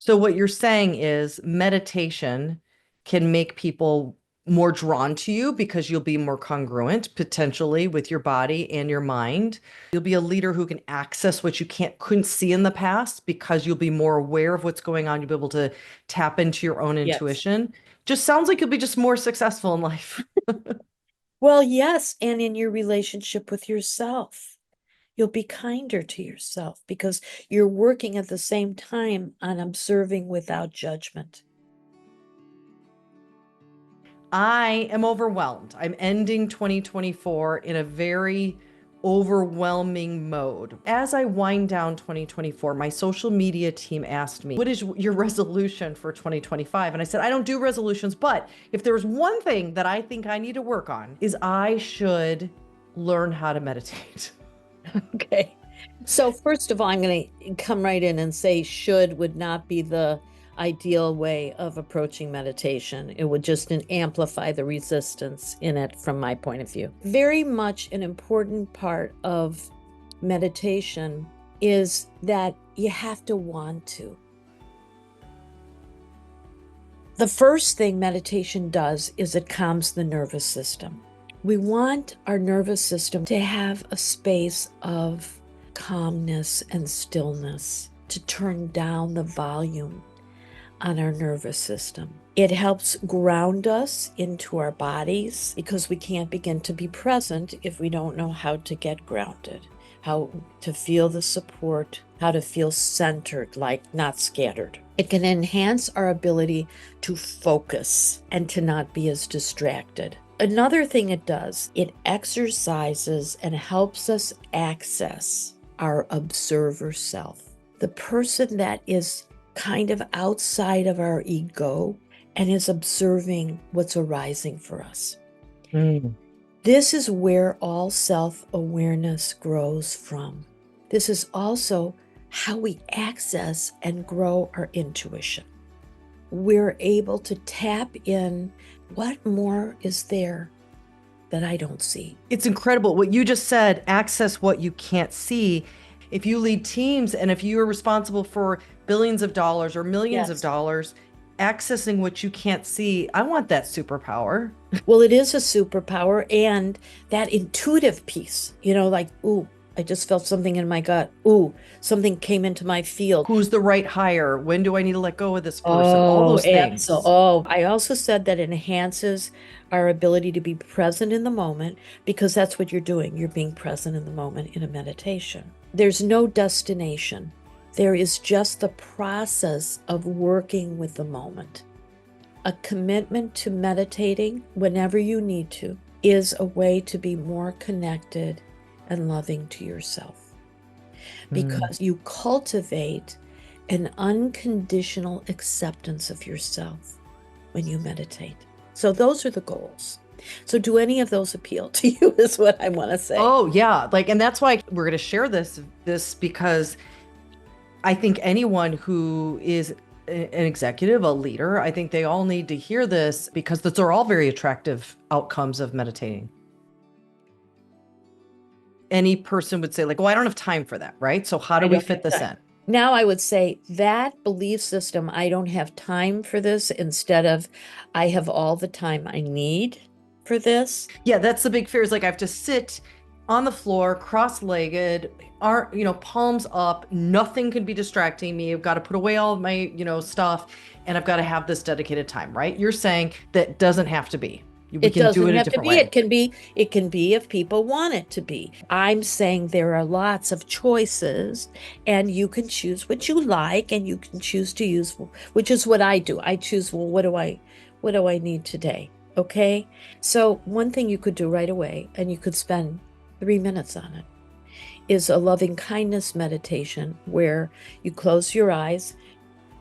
So what you're saying is meditation can make people more drawn to you because you'll be more congruent potentially with your body and your mind. You'll be a leader who can access what you couldn't see in the past because you'll be more aware of what's going on. You'll be able to tap into your own Yes. intuition. Just sounds like you'll be just more successful in life. Well, yes, and in your relationship with yourself, you'll be kinder to yourself because you're working at the same time on observing without judgment. I am overwhelmed. I'm ending 2024 in a very overwhelming mode. As I wind down 2024, my social media team asked me, "What is your resolution for 2025?" And I said, "I don't do resolutions, but if there's one thing that I think I need to work on is I should learn how to meditate." Okay. So first of all, I'm going to come right in and say should would not be the ideal way of approaching meditation. It would just amplify the resistance in it from my point of view. Very much an important part of meditation is that you have to want to. The first thing meditation does is it calms the nervous system. We want our nervous system to have a space of calmness and stillness, to turn down the volume on our nervous system. It helps ground us into our bodies because we can't begin to be present if we don't know how to get grounded, how to feel the support, how to feel centered, like not scattered. It can enhance our ability to focus and to not be as distracted. Another thing it does, it exercises and helps us access our observer self, the person that is kind of outside of our ego and is observing what's arising for us. Mm. This is where all self-awareness grows from. This is also how we access and grow our intuition. We're able to tap in what more is there that I don't see. It's incredible what you just said, access what you can't see. If you lead teams and if you are responsible for billions of dollars or millions of Yes. dollars, accessing what you can't see, I want that superpower. Well, it is a superpower, and that intuitive piece, like, ooh, I just felt something in my gut. Ooh, something came into my field. Who's the right hire? When do I need to let go of this person? All Oh, those absolutely. things. Oh, I also said that it enhances our ability to be present in the moment because that's what you're doing. You're being present in the moment in a meditation. There's no destination. There is just the process of working with the moment. A commitment to meditating whenever you need to is a way to be more connected and loving to yourself Mm. because you cultivate an unconditional acceptance of yourself when you meditate. So those are the goals. So do any of those appeal to you is what I want to say. Oh yeah, like, and that's why we're going to share this because I think anyone who is an executive, a leader, I think they all need to hear this because those are all very attractive outcomes of meditating. Any person would say, like, well, I don't have time for that, right? So how do I we don't fit have this time. in? Now I would say that belief system, I don't have time for this, instead of I have all the time I need for this. Yeah, that's the big fear is like I have to sit on the floor, cross-legged, palms up, nothing can be distracting me. I've got to put away all of my, stuff, and I've got to have this dedicated time, right? You're saying that doesn't have to be. We It can do doesn't it a have to different be. way. It can be if people want it to be. I'm saying there are lots of choices and you can choose what you like and you can choose to use, which is what I do. I choose, well, what do I need today? Okay? So one thing you could do right away, and you could spend 3 minutes on it, is a loving kindness meditation where you close your eyes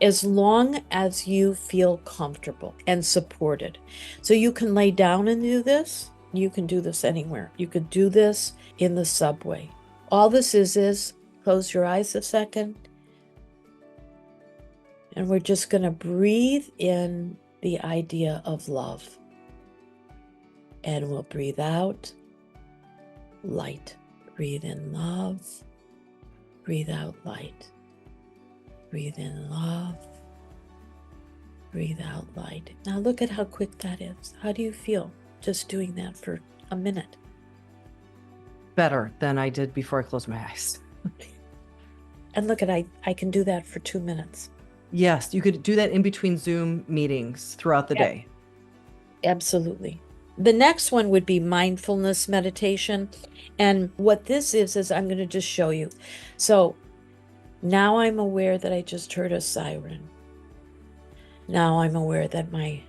as long as you feel comfortable and supported. So you can lay down and do this. You can do this anywhere. You could do this in the subway. All this is close your eyes a second, and we're just going to breathe in the idea of love. And we'll breathe out light. Breathe in love. Breathe out light. Breathe in love. Breathe out light. Now look at how quick that is. How do you feel just doing that for a minute? Better than I did before I closed my eyes. And look at, I can do that for 2 minutes. Yes, you could do that in between Zoom meetings throughout the day. Absolutely. The next one would be mindfulness meditation. And what this is I'm going to just show you. So now I'm aware that I just heard a siren. Now I'm aware that my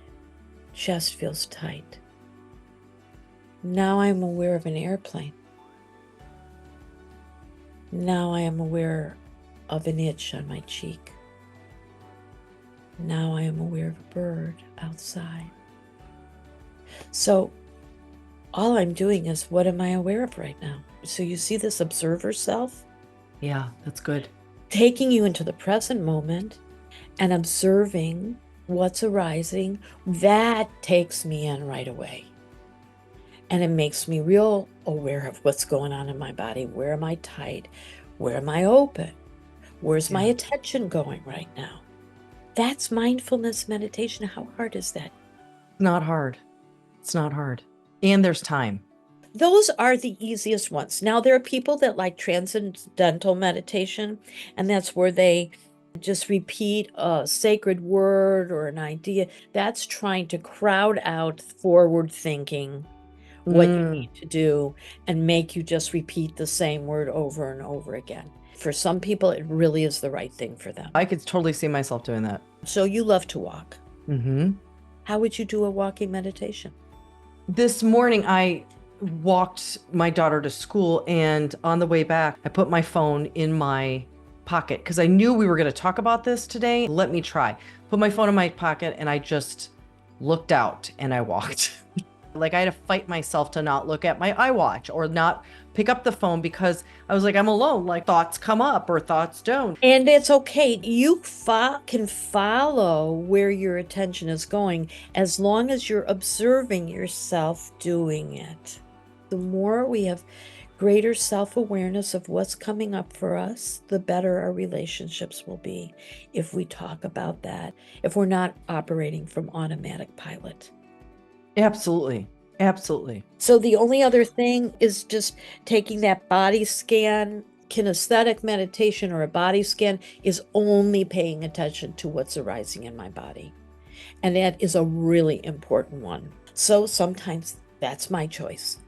chest feels tight. Now I'm aware of an airplane. Now I am aware of an itch on my cheek. Now I am aware of a bird outside. So all I'm doing is, what am I aware of right now? So you see this observer self? Yeah, that's good. Taking you into the present moment and observing what's arising, that takes me in right away. And it makes me real aware of what's going on in my body. Where am I tight? Where am I open? Where's my attention going right now? That's mindfulness meditation. How hard is that? Not hard. It's not hard. And there's time. Those are the easiest ones. Now, there are people that like transcendental meditation, and that's where they just repeat a sacred word or an idea. That's trying to crowd out forward thinking, what you need to do, and make you just repeat the same word over and over again. For some people, it really is the right thing for them. I could totally see myself doing that. So you love to walk. Mm-hmm. How would you do a walking meditation? This morning, I walked my daughter to school, and on the way back, I put my phone in my pocket because I knew we were going to talk about this today. Let me try. Put my phone in my pocket, and I just looked out and I walked. Like I had to fight myself to not look at my iWatch or not pick up the phone because I was like, I'm alone. Like thoughts come up or thoughts don't. And it's okay. You can follow where your attention is going as long as you're observing yourself doing it. The more we have greater self-awareness of what's coming up for us, the better our relationships will be if we talk about that, if we're not operating from automatic pilot. Absolutely. Absolutely. So the only other thing is just taking that body scan. Kinesthetic meditation or a body scan is only paying attention to what's arising in my body. And that is a really important one. So sometimes that's my choice.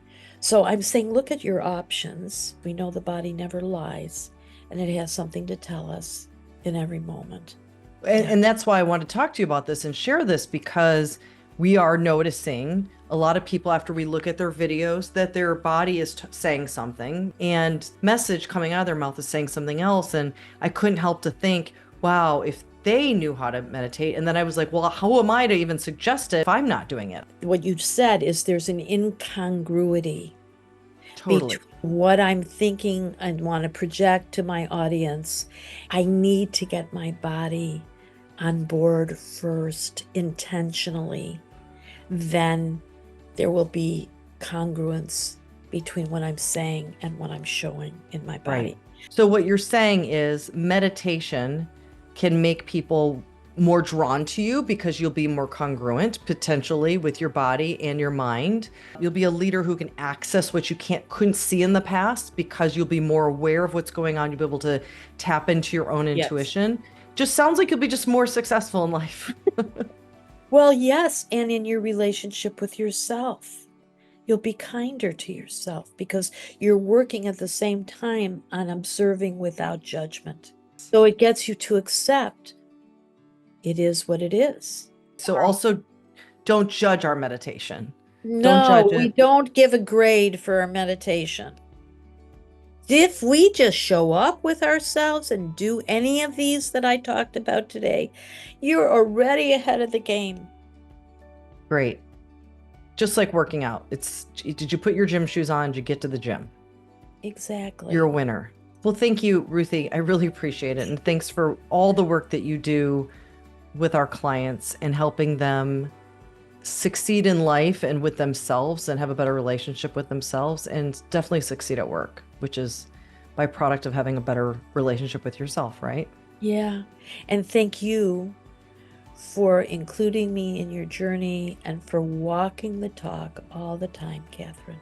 So I'm saying, look at your options. We know the body never lies, and it has something to tell us in every moment. And that's why I want to talk to you about this and share this, because we are noticing a lot of people, after we look at their videos, that their body is saying something and message coming out of their mouth is saying something else. And I couldn't help to think, wow, if they knew how to meditate. And then I was like, well, how am I to even suggest it if I'm not doing it? What you said is there's an incongruity Totally. between what I'm thinking and want to project to my audience. I need to get my body on board first, intentionally. Then there will be congruence between what I'm saying and what I'm showing in my body. Right. So what you're saying is meditation can make people more drawn to you because you'll be more congruent potentially with your body and your mind. You'll be a leader who can access what you couldn't see in the past because you'll be more aware of what's going on. You'll be able to tap into your own intuition. Just sounds like you'll be just more successful in life. Well, yes, and in your relationship with yourself. You'll be kinder to yourself because you're working at the same time on observing without judgment. So it gets you to accept it is what it is. So also don't judge our meditation. No, don't judge we it. don't give a grade for our meditation. If we just show up with ourselves and do any of these that I talked about today, you're already ahead of the game. Great. Just like working out. Did you put your gym shoes on? Did you get to the gym? Exactly. You're a winner. Well, thank you, Ruthie. I really appreciate it. And thanks for all the work that you do with our clients and helping them succeed in life and with themselves and have a better relationship with themselves, and definitely succeed at work, which is byproduct of having a better relationship with yourself, right? Yeah. And thank you for including me in your journey and for walking the talk all the time, Catherine.